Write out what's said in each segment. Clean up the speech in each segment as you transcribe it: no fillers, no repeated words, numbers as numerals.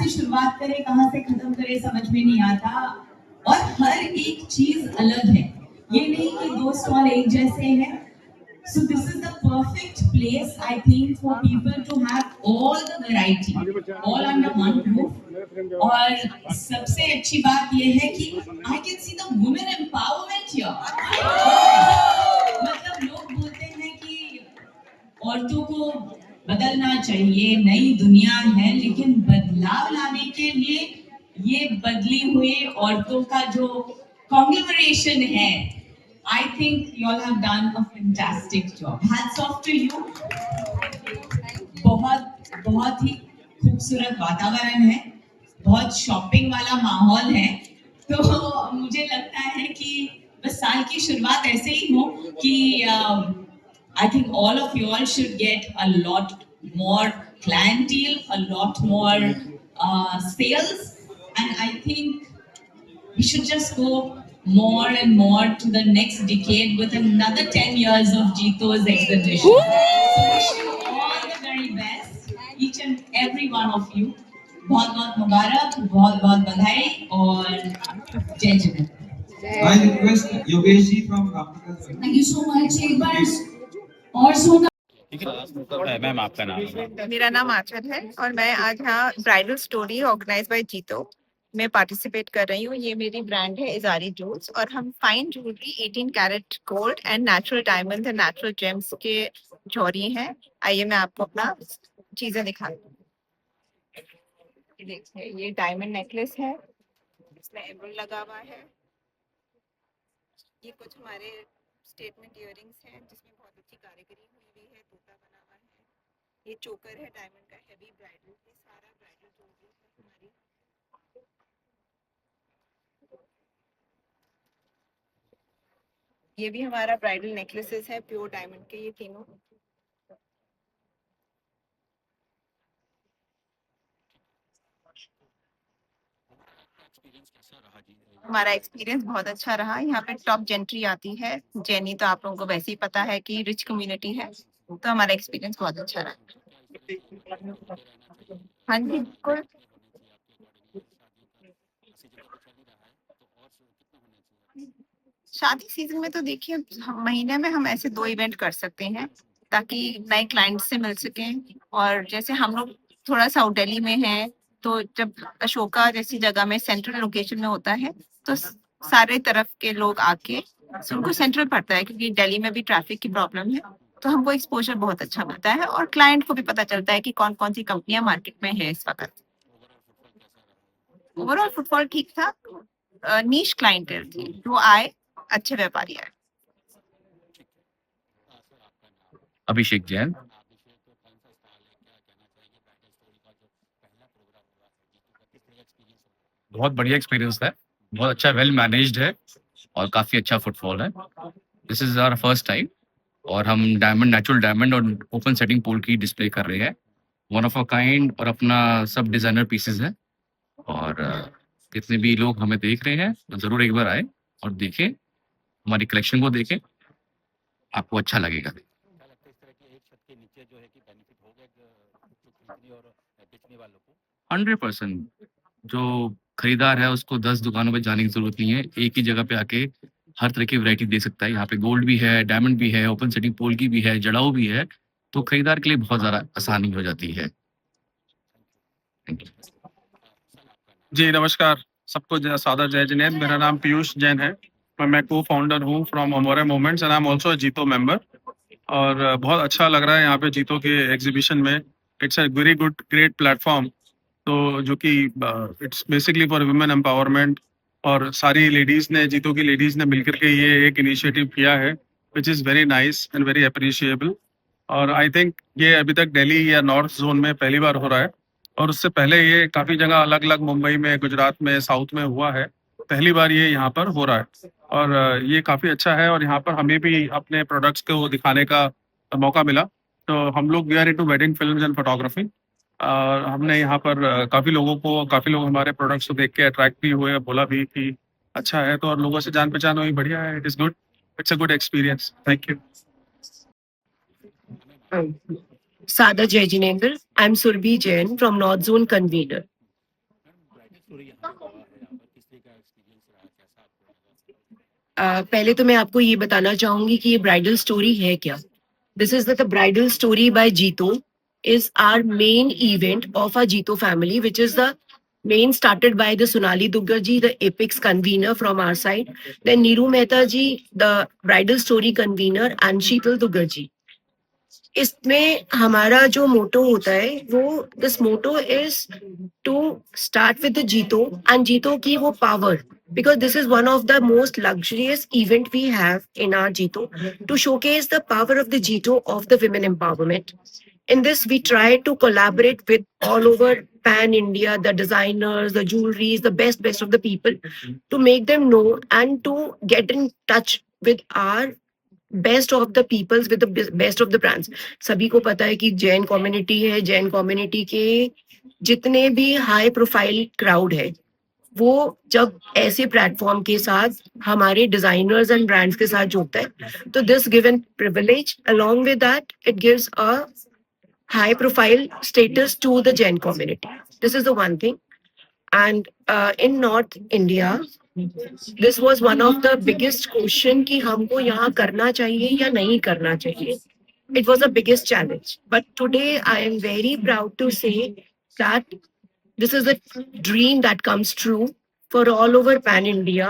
से शुरुआत करें, कहाँ से खत्म करें, समझ में नहीं आता। और हर एक चीज अलग है, ये नहीं कि दो स्टॉल एक जैसे हैं। So this is the perfect place, I think, for people to have all the variety, all under one roof. और सबसे अच्छी बात ये है कि I can see the women empowerment here. मतलब लोग बोलते हैं कि औरतों को बदलना चाहिए, नई दुनिया है, लेकिन बदलाव लाने के लिए ये बदली हुई औरतों का जो कॉन्ग्लोमरेशन है, I think you all have done a fantastic job. Hats off to you. बहुत ही खूबसूरत वातावरण है, बहुत शॉपिंग वाला माहौल है। तो मुझे लगता है कि बस साल की शुरुआत ऐसे ही हो कि I think all of you all should get a lot more clientele, a lot more sales, and I think we should just go more and more to the next decade with another 10 years of Jito's exhibition. So wish you all the very best, each and every one of you. बहुत बहुत मुबारक, बहुत बहुत बधाई और जय Jagannath. I request Yogesh ji from Ramnagar. Thank you so much. एक बार और सोना। मैम आपका नाम? मेरा नाम आंचल है और मैं आज यहाँ ब्राइडल स्टोरी ऑर्गेनाइज बाय जीतो में पार्टिसिपेट कर रही हूँ। ये मेरी ब्रांड है इजारी ज्वेल्स और हम fine jewellery 18 carat gold and natural diamond and natural gems के जौहरी हैं। आइए मैं आपको अपना चीजें दिखाती हूँ। देखिए ये डायमंड नेकलेस है, इसमें एमरल्ड लगा हुआ है। ये कुछ हमारे स्टेटमेंट इयररिंग्स हैं जिसमें बहुत अच्छी कारीगरी हुई है, तोता बना हुआ है। ये चोकर है डायमंड का, हैवी ब्राइडल, ये सारा ब्राइडल ज्वेलरी है हमारी। ये भी हमारा ब्राइडल नेकलेसेस है, प्योर डायमंड के ये तीनों। हमारा एक्सपीरियंस बहुत अच्छा रहा। यहाँ पे टॉप जेंट्री आती है, जेनी तो आप लोगों को वैसे ही पता है कि रिच कम्युनिटी है, तो हमारा एक्सपीरियंस बहुत अच्छा रहा। हाँ जी बिल्कुल। शादी सीजन में तो देखिए महीने में हम ऐसे 2 इवेंट कर सकते हैं ताकि नए क्लाइंट से मिल सकें। और जैसे हम लोग थोड़ा साउथ दिल्ली में हैं, तो जब अशोका जैसी जगह में सेंट्रल लोकेशन में होता है तो सारे तरफ के लोग आके, उनको सेंट्रल पड़ता है क्योंकि दिल्ली में भी ट्रैफिक की प्रॉब्लम है, तो हमको एक्सपोजर बहुत अच्छा मिलता है और क्लाइंट को भी पता चलता है कि कौन कौन सी कंपनियां मार्केट में है इस वक्त। ओवरऑल फुटफॉल ठीक था, नीश क्लाइंटेल थी, जो आए अच्छे व्यापारी आए। अभिषेक जैन। बहुत बढ़िया एक्सपीरियंस है, बहुत अच्छा, वेल मैनेज्ड है और काफी अच्छा फुटफॉल है। This is our first time और हम डायमंड, नेचुरल डायमंड और ओपन सेटिंग पोल की डिस्प्ले कर रहे हैं। वन ऑफ अ काइंड और अपना सब डिजाइनर पीसेस है। और जितने भी लोग हमें देख रहे हैं तो जरूर एक बार आए और देखें, हमारी कलेक्शन को देखें, आपको अच्छा लगेगा। 100% जो खरीदार है उसको 10 दुकानों पे जाने की जरूरत नहीं है, एक ही जगह पे आके हर तरह की वैरायटी दे सकता है। यहाँ पे गोल्ड भी है, डायमंड भी है, ओपन सेटिंग पोल की भी है, जड़ाऊ भी है, तो खरीदार के लिए बहुत ज्यादा आसानी हो जाती है। थैंक यू जी नमस्कार सबको, सादर जय जिनेंद्र। मेरा नाम पीयूष जैन है और मैं को फाउंडर हूँ from Amore moments and I am also JITO member. और बहुत अच्छा लग रहा है यहाँ पे जीतो के एग्जीबिशन में। It's a very good great platform, तो जो कि it's basically for women empowerment. और सारी लेडीज़ ने, जीतो की लेडीज़ ने मिलकर के ये एक इनिशिएटिव किया है which is very nice and very appreciable. और आई थिंक ये अभी तक दिल्ली या नॉर्थ जोन में पहली बार हो रहा है और उससे पहले ये काफ़ी जगह अलग अलग, मुंबई में, गुजरात में, साउथ में हुआ है। पहली बार ये यहाँ पर हो रहा है और ये काफ़ी अच्छा है। और यहाँ पर हमें भी अपने प्रोडक्ट्स को दिखाने का मौका मिला। तो हम लोग we are into wedding films and photography. हमने यहाँ पर काफ़ी लोग हमारे प्रोडक्ट्स को देख के अट्रैक्ट भी हुए, बोला भी कि अच्छा है, तो और लोगों से जान पहचान हुई, बढ़िया है, it is good, it's a good experience. Thank you. Sada Jai Jinendra. I'm Surbhi Jain from North Zone Convener. पहले तो मैं आपको ये बताना चाहूंगी कि ये ब्राइडल स्टोरी है क्या. This is the bridal story by जीतो is our main event of our Jito family, which is the main started by the Sonali Duggar ji, the Apex convener from our side, then Neeru Mehta ji, the bridal story convener, and Sheetal Duggar ji. इसमें हमारा जो मोटो होता है वो this motto is to start with JITO and JITO की वो power, because this is one of the most luxurious event we have in our Jito to showcase the power of the Jito of the women empowerment. In this, we try to collaborate with all over pan India, the designers, the jewelries, the best of the people, to make them know and to get in touch with our best of the peoples with the best of the brands. सभी को पता है कि Jain community है, Jain community के जितने भी high profile crowd है वो जब ऐसे प्लेटफॉर्म के साथ हमारे डिजाइनर्स एंड ब्रांड्स के साथ जुड़ता है तो this given privilege along with that it gives a high profile status to the Jain community. This is the one thing. And in North India, this was one of the biggest question कि हमको यहाँ करना चाहिए या नहीं करना चाहिए. It was the biggest challenge. But today I am very proud to say that this is a dream that comes true for all over pan India.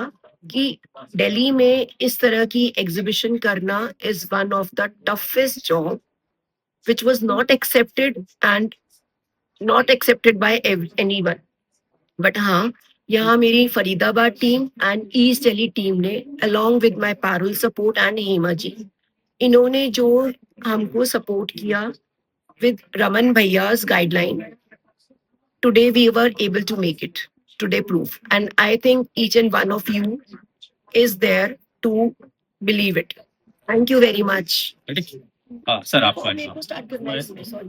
कि दिल्ली में इस तरह की exhibition करना is one of the toughest job, which was not accepted and not accepted by anyone. But हाँ, यहाँ मेरी Faridabad team and east Delhi team ने along with my Parul support and Hema ji, इन्होंने जो हमको सपोर्ट किया विद रमन भैया's guideline, today we were able to make it today proof. And I think each and one of you is there to believe it. Thank you very much. Sir आपका मेरे को start करना है इसमें, sorry.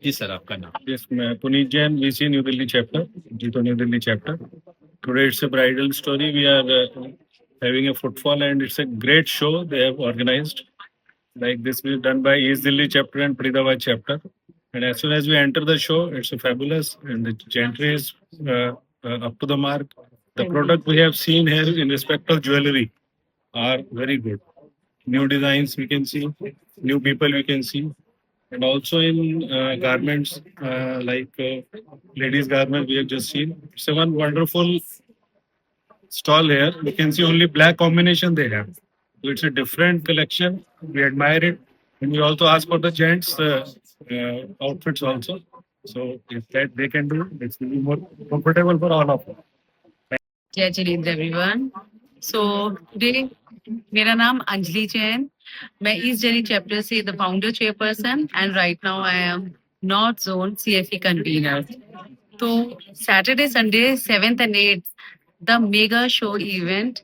जी sir आपका नाम. Yes, Puneet Jain, VC New Delhi chapter, Jito New Delhi chapter. Today it's a bridal story. We are having a footfall and it's a great show they have organized. Like this was done by East Delhi chapter and Faridabad chapter. And as soon as we enter the show, it's a fabulous and the gentry is up to the mark. The product we have seen here in respect of jewelry are very good. New designs we can see, new people we can see. And also in garments, like ladies' garments, we have just seen. It's a one wonderful stall here. You can see only black combination they have. So it's a different collection. We admire it. And we also ask for the gents' outfits also. So if that they can do, it will be more comfortable for all of us. जय Jinendra everyone. So today मेरा नाम अंजलि जैन, मैं East Delhi chapter से the founder chairperson and right now I am north zone CFE convener. तो Saturday Sunday 7th and 8th the mega show event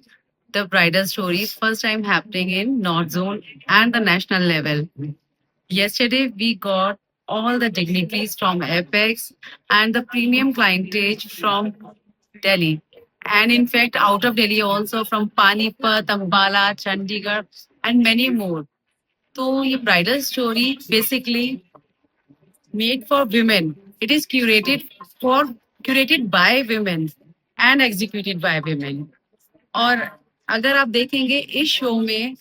the bridal story first time happening in north zone and the national level. Yesterday we got all the dignitaries from Apex and the premium clientage from Delhi. And in fact, out of Delhi also from Panipat, Ambala, Chandigarh, and many more. So, ये bridal story basically made for women. It is curated by women and executed by women. और अगर आप देखेंगे इस show में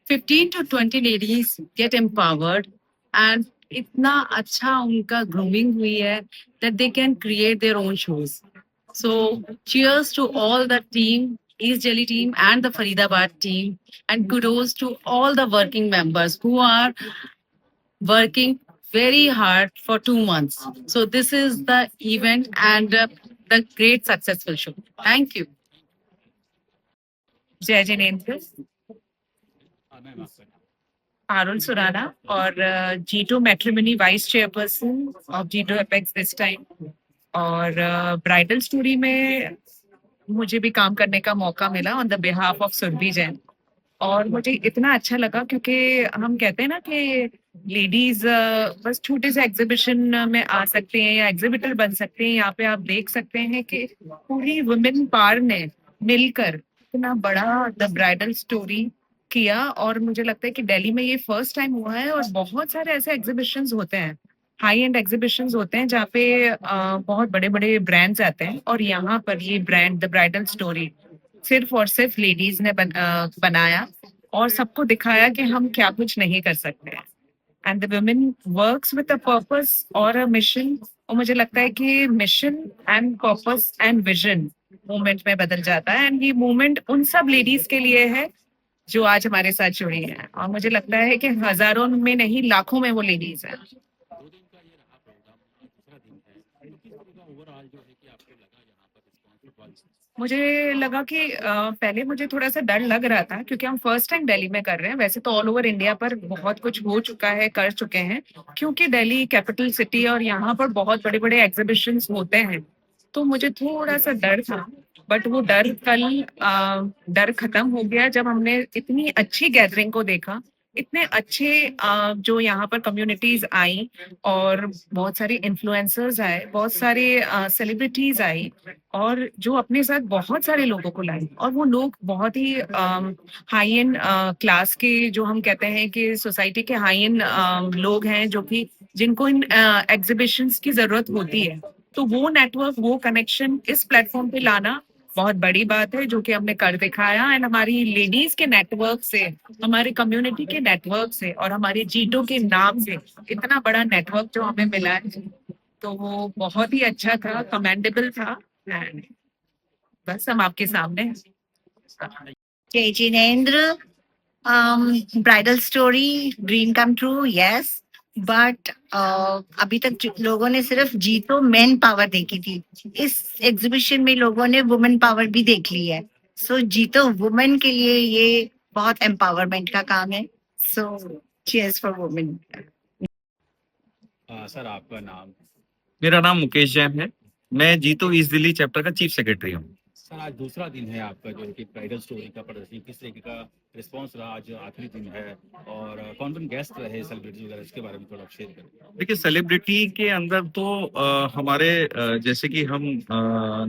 15 to 20 ladies get empowered and इतना अच्छा उनका grooming हुई है that they can create their own shows. So cheers to all the team, East Delhi team and the Faridabad team, and kudos to all the working members who are working very hard for 2 months. So this is the event and the great successful show. Thank you. जय जिनेंद्र. पारुल सुराना और JITO matrimony vice chairperson of JITO apex this time. और bridal story में मुझे भी काम करने का मौका मिला on the behalf of Surabhi Jain. और मुझे इतना अच्छा लगा क्योंकि हम कहते हैं ना कि लेडीज बस छोटे से एग्जीबिशन में आ सकते हैं या एग्जिबिटर बन सकते हैं. यहाँ पे आप देख सकते हैं कि पूरी वुमेन पावर ने मिलकर इतना बड़ा द ब्राइडल स्टोरी किया. और मुझे लगता है कि दिल्ली में ये फर्स्ट टाइम हुआ है और बहुत सारे ऐसे एग्जीबिशंस होते हैं हाई एंड एग्जीबिशंस होते हैं जहाँ पे बहुत बड़े बड़े ब्रांड्स आते हैं, और यहाँ पर ये ब्रांड द ब्राइडल स्टोरी सिर्फ और सिर्फ लेडीज ने बनाया और सबको दिखाया कि हम क्या कुछ नहीं कर सकते हैं। And the women works with a purpose और अ मिशन, और मुझे लगता है कि mission and purpose and vision movement में बदल जाता है। एंड ये मूवमेंट उन सब लेडीज के लिए है जो आज हमारे साथ जुड़ी हैं, और मुझे लगता है कि हजारों में नहीं लाखों में वो लेडीज हैं। मुझे लगा कि पहले मुझे थोड़ा सा डर लग रहा था क्योंकि हम फर्स्ट टाइम दिल्ली में कर रहे हैं। वैसे तो ऑल ओवर इंडिया पर बहुत कुछ हो चुका है, कर चुके हैं, क्योंकि दिल्ली कैपिटल सिटी और यहाँ पर बहुत बड़े बड़े एग्जीबिशंस होते हैं, तो मुझे थोड़ा सा डर था। बट वो डर खत्म हो गया जब हमने इतनी अच्छी गैदरिंग को देखा, इतने अच्छे जो यहाँ पर कम्युनिटीज आई, और बहुत सारे इन्फ्लुएंसर्स आए, बहुत सारे सेलिब्रिटीज आई, और जो अपने साथ बहुत सारे लोगों को लाई, और वो लोग बहुत ही हाई एंड क्लास के, जो हम कहते हैं कि सोसाइटी के हाई एंड लोग हैं, जो कि जिनको इन एग्जीबिशंस की जरूरत होती है। तो वो नेटवर्क, वो कनेक्शन इस प्लेटफॉर्म पे लाना बहुत बड़ी बात है, जो कि हमने कर दिखाया। एंड हमारी लेडीज के नेटवर्क से, हमारे कम्युनिटी के नेटवर्क से, और हमारे जीटो के नाम से इतना बड़ा नेटवर्क जो हमें मिला है, तो वो बहुत ही अच्छा था, कमेंडेबल था। एंड बस हम आपके सामने हैं। जय Jinendra, bridal story dream come true, yes, but अभी तक लोगों ने सिर्फ जीतो मैन पावर देखी थी। इस एग्जीबिशन में लोगों ने वुमेन पावर भी देख ली है। सो जीतो वुमेन के लिए ये बहुत एम्पावरमेंट का काम है। सो चीयर्स फॉर वुमेन। सर आपका नाम? मेरा नाम मुकेश जैन है। मैं जीतो ईस्ट दिल्ली चैप्टर का चीफ सेक्रेटरी हूँ। सर आज दूसरा दिन है आपका जो कि ब्राइडल स्टोरी का प्रदर्शनी, किस तरीके का रिस्पांस रहा? आज आखिरी दिन है और कौन कौन गेस्ट रहे, सेलिब्रिटी वगैरह, इसके बारे में थोड़ा शेयर करें। देखिए, सेलिब्रिटी के अंदर तो हमारे जैसे कि हम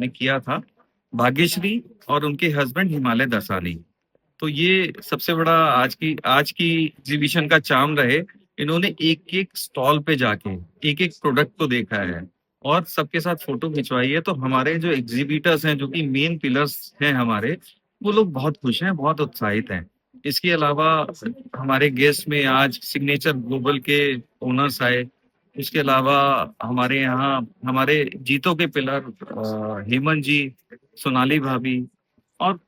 ने किया था भाग्यश्री और उनके हस्बैंड हिमालय दसानी, तो ये सबसे बड़ा आज की एग्जीबिशन का चार्म रहे। इन्होंने एक एक स्टॉल पे जाके एक एक प्रोडक्ट को देखा है और सबके साथ फोटो खिंचवाई है। तो हमारे जो एग्जीबिटर्स हैं, जो कि मेन पिलर्स हैं हमारे, वो लोग बहुत खुश हैं, बहुत उत्साहित हैं। इसके अलावा हमारे गेस्ट में आज सिग्नेचर ग्लोबल के ओनर्स आए। उसके अलावा हमारे यहाँ हमारे जीतो के पिलर हेमंत जी, सोनाली भाभी, और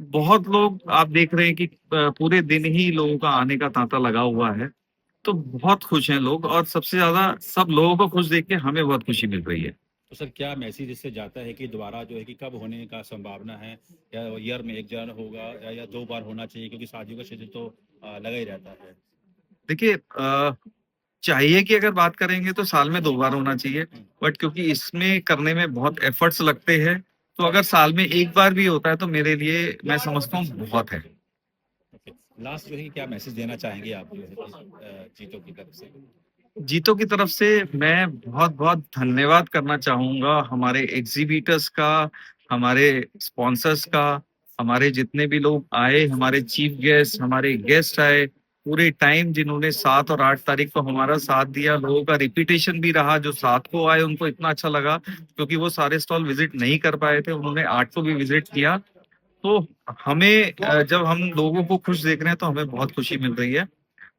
बहुत लोग आप देख रहे हैं कि पूरे दिन ही लोगों का आने का तांता लगा हुआ है। तो बहुत खुश हैं लोग, और सबसे ज्यादा सब लोगों को खुश देख के हमें बहुत खुशी मिल रही है। तो सर क्या मैसेज इससे जाता है कि दोबारा जो है कि कब होने का संभावना है, या ईयर में एक बार होगा या 2 बार होना चाहिए, क्योंकि शादियों का शेड्यूल तो लगा ही रहता है। देखिए, चाहिए कि अगर बात करेंगे तो साल में 2 बार होना चाहिए, बट क्योंकि इसमें करने में बहुत एफर्ट्स लगते हैं, तो अगर साल में 1 बार भी होता है तो मेरे लिए, मैं समझता हूँ, बहुत है। लास्ट जो है क्या मैसेज देना चाहेंगे आप जो है जीतो की तरफ से? जीतो की तरफ से मैं बहुत बहुत धन्यवाद करना चाहूंगा हमारे एग्जीबिटर्स का, हमारे स्पॉन्सर्स का, हमारे जितने भी लोग आए, हमारे चीफ गेस्ट, हमारे गेस्ट आए, पूरे टाइम जिन्होंने 7 और 8 तारीख को हमारा साथ दिया। लोगों का रिपीटेशन भी रहा, जो 7 को आए उनको इतना अच्छा लगा क्योंकि वो सारे स्टॉल विजिट नहीं कर पाए थे, उन्होंने 8 को भी विजिट किया। तो हमें जब हम लोगों को खुश देख रहे हैं तो हमें बहुत खुशी मिल रही है।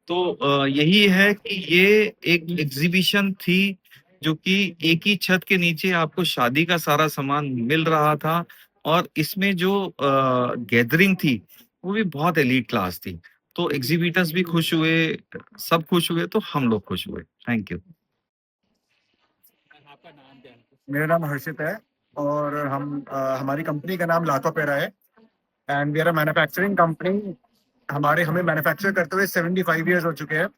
तो यही है कि ये एक एग्जीबिशन थी जो कि एक ही छत के नीचे आपको शादी का सारा सामान मिल रहा था, और इसमें जो गैदरिंग थी वो भी बहुत एलीट क्लास थी। तो एग्जीबिटर्स भी खुश हुए, सब खुश हुए, तो हम लोग खुश हुए। Thank you. आपका नाम क्या है? मेरा नाम हर्षित है और हमारी कंपनी का नाम लाथोपेरा है and we are a manufacturing company. हमें मैन्युफैक्चर करते हुए 75 इयर्स हो चुके हैं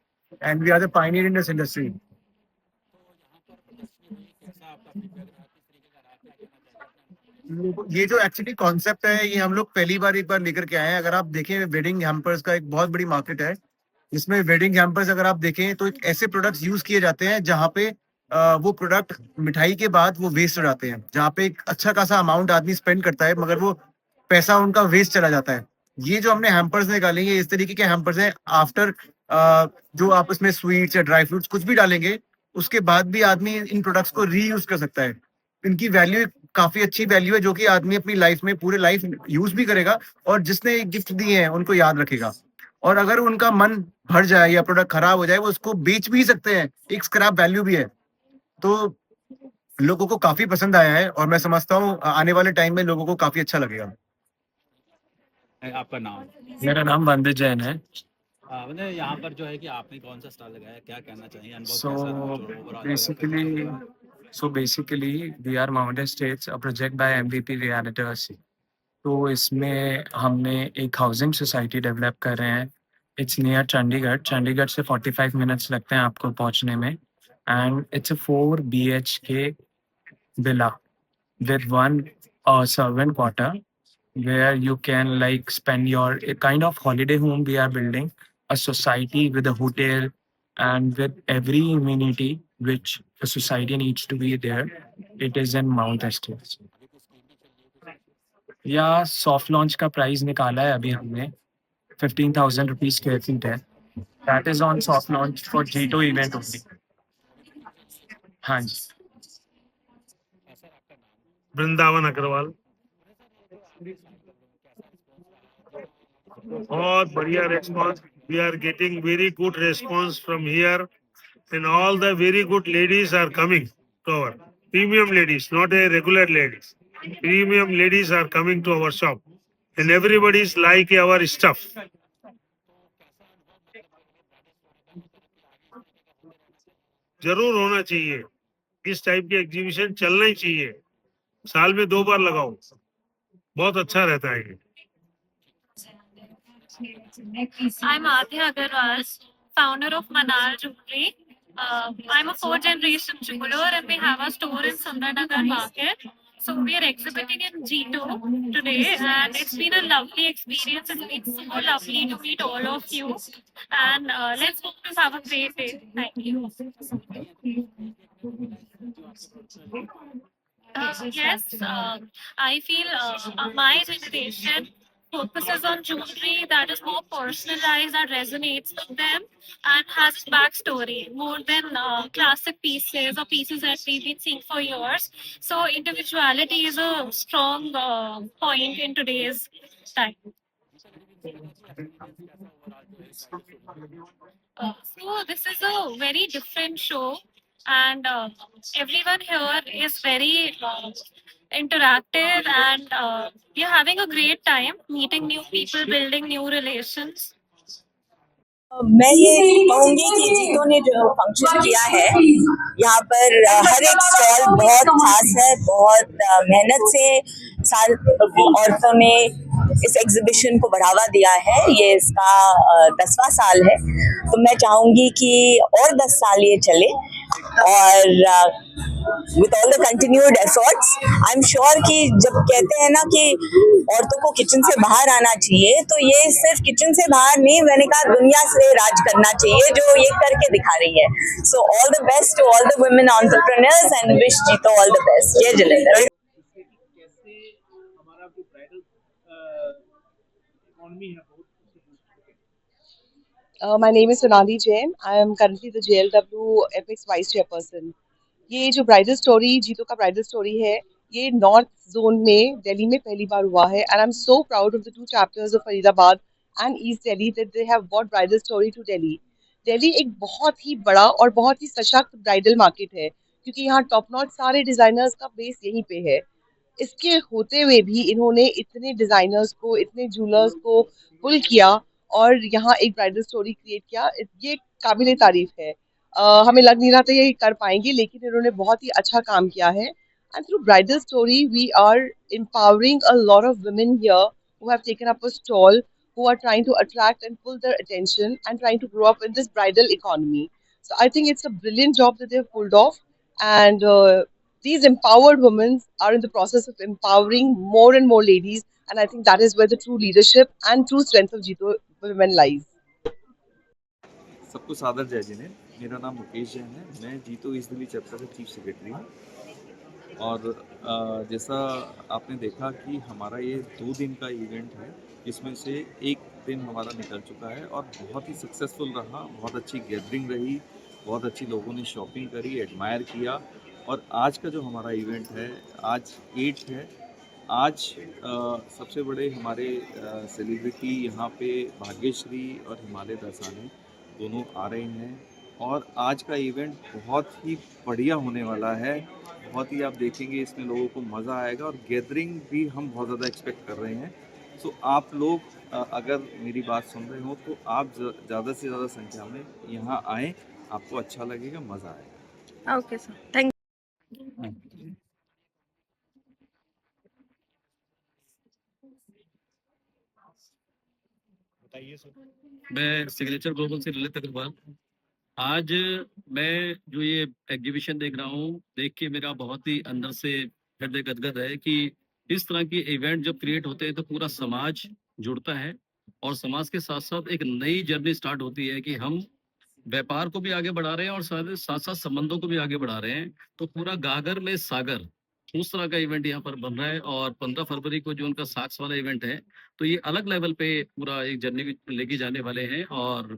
and we are the pioneer in this industry. ये जो एक्चुअली कॉन्सेप्ट है, ये हम लोग पहली बार एक बार लेकर के आए हैं। अगर आप देखें, वेडिंग हैम्पर्स का एक बहुत बड़ी मार्केट है। इसमें वेडिंग हैम्पर्स अगर आप देखें तो एक ऐसे प्रोडक्ट्स यूज किए जाते हैं जहाँ पे वो प्रोडक्ट मिठाई के बाद वो वेस्ट हो जाते हैं, जहाँ पे एक अच्छा खासा अमाउंट आदमी स्पेंड करता है मगर वो पैसा उनका वेस्ट चला जाता है। ये जो हमने हैम्पर्स निकालेंगे, इस तरीके के हैम्पर्स हैं। आफ्टर जो आप इसमें स्वीट्स या ड्राई फ्रूट्स कुछ भी डालेंगे उसके बाद भी आदमी इन प्रोडक्ट्स को रीयूज कर सकता है। इनकी वैल्यू काफी अच्छी वैल्यू है, जो कि आदमी अपनी लाइफ में पूरे लाइफ यूज भी करेगा और जिसने गिफ्ट दिए हैं उनको याद रखेगा। और अगर उनका मन भर जाए या प्रोडक्ट खराब हो जाए, वो उसको बेच भी सकते हैं, एक स्क्रैप वैल्यू भी है। तो लोगों को काफी पसंद आया है और मैं समझता हूँ आने वाले टाइम में लोगों को काफी अच्छा लगेगा। आपका नाम? मेरा नाम वंदित जैन है। मतलब यहाँ पर जो है कि आपने कौन सा स्टॉल लगाया, क्या कहना चाहिए, अनुभव So कैसा रहा जो overall basically, we are Mountain States, a project by MVP Realtors. तो इसमें हमने एक हाउसिंग सोसाइटी डेवलप कर रहे हैं। It's near Chandigarh. चंडीगढ़ से 45 मिनट्स लगते हैं आपको पहुंचने में। And it's a 4 BHK villa with one servant quarter where you can like spend your a kind of holiday home we are building, a society with a hotel and with every amenity which a society needs to be there. It is in Mount Estates. या soft launch का price निकाला है अभी हमने, 15,000 rupees square feet है। That is on soft launch for G2 event only. हाँ जी। वृंदावन अग्रवाल। बहुत बढ़िया response, we are getting very good response from here and all the very good ladies are coming to our, premium ladies, not a regular ladies, premium ladies are coming to our shop and everybody is like our stuff. जरूर होना चाहिए, इस type की exhibition चलना ही चाहिए, साल में 2 बार लगाओ, बहुत अच्छा रहता है ये। I'm Adya Agarwal, founder of Manar Jewelry. I'm a 4th-generation jeweler and we have a store in Sundarnagar Market. So we are exhibiting in G2 today and it's been a lovely experience. It's been so lovely to meet all of you and let's hope to have a great day. Thank you. Yes, I feel my generation focuses on jewelry that is more personalized, that resonates with them and has backstory more than classic pieces or pieces that we've been seeing for years. So individuality is a strong point in today's time. So this is a very different show and everyone here is very interactive and we're having a great time meeting new people, building new relations. मैं ये कहूँगी कि जीतो ने जो function किया है यहाँ पर हर एक स्टॉल बहुत खास है, बहुत मेहनत से औरतों ने इस एग्जीबिशन को बढ़ावा दिया है। ये इसका 10वां साल है, तो मैं चाहूँगी कि और 10 साल ये चले और with all the continued efforts, I'm sure कि जब कहते हैं ना कि औरतों को किचन से बाहर आना चाहिए, तो ये सिर्फ किचन से बाहर नहीं, मैंने कहा दुनिया से राज करना चाहिए, जो ये करके दिखा रही है। So all the best to all the women entrepreneurs and wish जीतो all the best. जय जिलेंद्र। My name is Sonali Jain. I am currently the JLW Apex Vice Chairperson. ये जो ब्राइडल स्टोरी जीतो का ब्राइडल स्टोरी है, ये north zone में दिल्ली में पहली बार हुआ है and I am so proud of the 2 chapters of Faridabad and east Delhi that they have brought bridal story to Delhi. Delhi एक बहुत ही बड़ा और बहुत ही सशक्त ब्राइडल मार्केट है क्योंकि यहाँ टॉप नॉच सारे डिजाइनर्स का बेस यहीं पे है। इसके होते हुए भी इन्होंने इतने डिजाइनर्स को, इतने ज्वेलर्स को पुल किया और यहाँ एक ब्राइडल स्टोरी क्रिएट किया, ये काबिले तारीफ है। हमें लग नहीं रहा था ये कर पाएंगे, लेकिन इन्होंने बहुत ही अच्छा काम किया है and through bridal story we are empowering a lot of women here who have taken up a stall, who are trying to attract and pull their attention and trying to grow up in this bridal economy. So I think it's a brilliant job that they've pulled off and these empowered women are in the process of empowering more and more ladies and I think that is where the true leadership and true strength of Jito women lies. सबको सादर जय जिनेंद्र। मेरा नाम मुकेश जैन है, मैं जीतो east Delhi chapter का chief secretary हूँ। और जैसा आपने देखा कि हमारा ये 2 दिन का इवेंट है, जिसमें से 1 दिन हमारा निकल चुका है और बहुत ही सक्सेसफुल रहा, बहुत अच्छी गैदरिंग रही बहुत अच्छी लोगों ने शॉपिंग करी, एडमायर किया। और आज का जो हमारा इवेंट है, आज 8th है। आज सबसे बड़े हमारे सेलिब्रिटी यहाँ पे भाग्यश्री और हिमालय दसानी दोनों आ रहे हैं, और आज का इवेंट बहुत ही बढ़िया होने वाला है। बहुत ही आप देखेंगे इसमें लोगों को मज़ा आएगा, और गैदरिंग भी हम बहुत ज़्यादा एक्सपेक्ट कर रहे हैं। सो आप लोग अगर मेरी बात सुन रहे हो तो आप ज़्यादा से ज़्यादा संख्या में यहाँ आएँ, आपको अच्छा लगेगा, मज़ा आएगा। ओके सर, थैंक बताइए सर। मैं सिग्नेचर ग्लोबल से ललित अग्रवाल। आज मैं जो ये एग्जीबिशन देख रहा हूँ, देख के मेरा बहुत ही अंदर से हृदय गदगद है कि इस तरह के इवेंट जब क्रिएट होते हैं तो पूरा समाज जुड़ता है, और समाज के साथ साथ एक नई जर्नी स्टार्ट होती है कि हम व्यापार को भी आगे बढ़ा रहे हैं और साथ साथ संबंधों को भी आगे बढ़ा रहे हैं। तो पूरा गागर में सागर, उस तरह का इवेंट यहाँ पर बन रहा है। और 15 फरवरी को जो उनका साक्स वाला इवेंट है, तो ये अलग लेवल पे पूरा एक जर्नी लेके जाने वाले हैं। और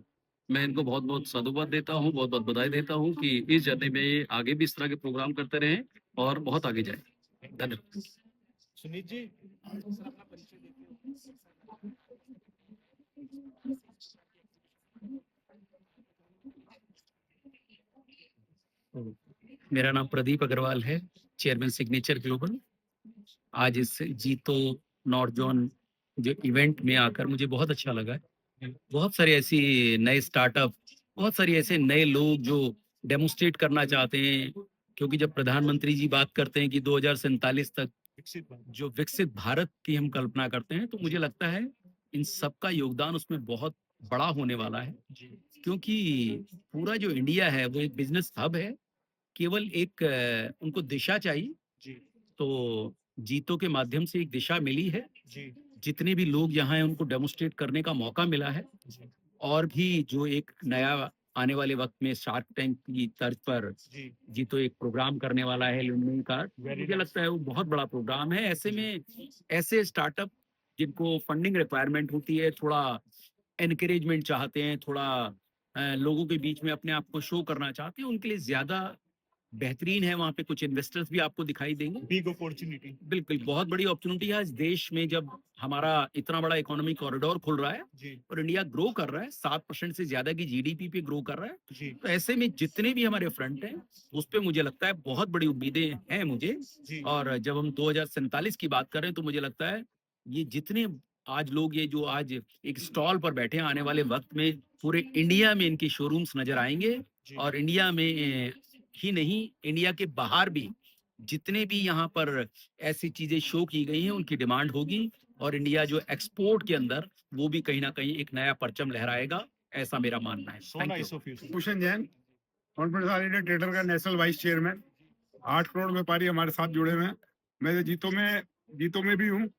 मैं इनको बहुत बहुत साधुवाद देता हूँ, बहुत बहुत बधाई देता हूँ कि इस जर्नी में ये आगे भी इस तरह के प्रोग्राम करते रहें और बहुत आगे जाए। धन्यवाद। सुनीत जी, सर अपना परिचय देते मेरा नाम प्रदीप अग्रवाल है, चेयरमैन सिग्नेचर ग्लोबल। आज इस जीतो नॉर्थ जोन जो इवेंट में आकर मुझे बहुत अच्छा लगा है। बहुत सारे ऐसी नए स्टार्टअप, बहुत सारे ऐसे नए लोग जो डेमोन्स्ट्रेट करना चाहते हैं, क्योंकि जब प्रधानमंत्री जी बात करते हैं कि 2047 तक जो विकसित भारत की हम कल्पना करते हैं, तो मुझे लगता है इन सबका योगदान उसमें बहुत बड़ा होने वाला है। क्योंकि पूरा जो इंडिया है वो एक बिजनेस हब है, केवल एक उनको दिशा चाहिए। तो जीतों के माध्यम से एक दिशा मिली है। जितने भी लोग यहाँ हैं उनको डेमोन्स्ट्रेट करने का मौका मिला है। और भी जो एक नया आने वाले वक्त में शार्क टैंक की तर्ज पर जीतो एक प्रोग्राम करने वाला है लुम्बिनी का, मुझे लगता है वो बहुत बड़ा प्रोग्राम है। ऐसे में ऐसे स्टार्टअप जिनको फंडिंग रिक्वायरमेंट होती है, थोड़ा एनकरेजमेंट चाहते हैं, थोड़ा लोगों के बीच में अपने आप को शो करना चाहते हैं, उनके लिए ज्यादा बेहतरीन है। वहाँ पे कुछ इन्वेस्टर्स भी आपको दिखाई देंगे। Big opportunity. बिल्कुल, बहुत बड़ी अपॉर्चुनिटी है आज देश में, जब हमारा इतना बड़ा इकोनॉमिक कॉरिडोर खुल रहा है और इंडिया ग्रो कर रहा है, 7% से ज्यादा की जीडीपी पे ग्रो कर रहा है। तो ऐसे में जितने भी हमारे फ्रंट हैं, उस पे मुझे लगता है बहुत बड़ी उम्मीदें हैं मुझे। और जब हम 2047 की बात करें तो मुझे लगता है ये जितने आज लोग, ये जो आज एक स्टॉल पर बैठे हैं, आने वाले वक्त में पूरे इंडिया में इनकी शोरूम्स नजर आएंगे। और इंडिया में ही नहीं, इंडिया के बाहर भी जितने भी यहाँ पर ऐसी चीजें शो की गई हैं उनकी डिमांड होगी, और इंडिया जो एक्सपोर्ट के अंदर वो भी कहीं ना कहीं एक नया परचम लहराएगा, ऐसा मेरा मानना है। Thank you. Bhushan Jain, confidential trader का नेशनल वाइस चेयरमैन। 8 करोड़ व्यापारी हमारे साथ जुड़े हुए हैं। मैं जीतो में भी हूँ।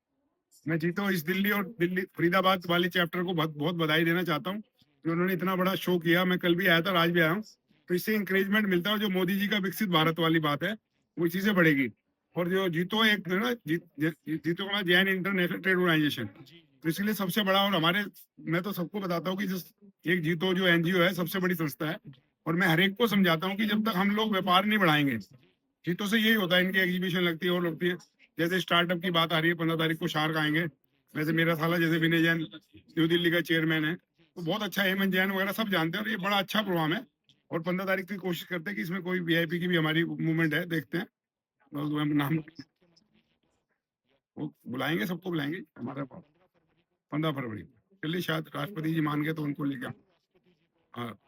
मैं जीतो इस दिल्ली और दिल्ली फरीदाबाद वाले चैप्टर को बहुत बहुत बधाई देना चाहता हूँ कि उन्होंने इतना बड़ा शो किया। मैं कल भी आया था और आज भी आया हूँ, तो इससे इंकरेजमेंट मिलता है। जो मोदी जी का विकसित भारत वाली बात है वो इसी से बढ़ेगी। और जो जीतो एक है ना, जीतो का जैन इंटरनेशनल ट्रेड ऑर्गेनाइजेशन, तो इसलिए सबसे बड़ा। और हमारे, मैं तो सबको बताता हूँ कि एक जीतो जो एनजीओ है सबसे बड़ी संस्था है। और मैं हर एक को समझाता हूँ कि जब तक हम लोग व्यापार नहीं बढ़ाएंगे, जीतो से यही होता है। इनकी एग्जीबिशन लगती है और लगती है। जैसे स्टार्टअप की बात आ रही है, 15 तारीख को शार्क आएंगे। वैसे मेरा साला जैसे विनय जैन न्यू दिल्ली का चेयरमैन है, तो बहुत अच्छा हेमंत जैन वगैरह सब जानते हैं। और ये बड़ा अच्छा प्रोग्राम है। और 15 तारीख की कोशिश करते हैं कि इसमें कोई वीआईपी की भी हमारी मूवमेंट है, देखते हैं। और नाम वो बुलाएंगे, सबको बुलाएंगे। हमारा 15 फरवरी, चलिए शायद राष्ट्रपति जी मान गए तो उनको लेकर। हाँ।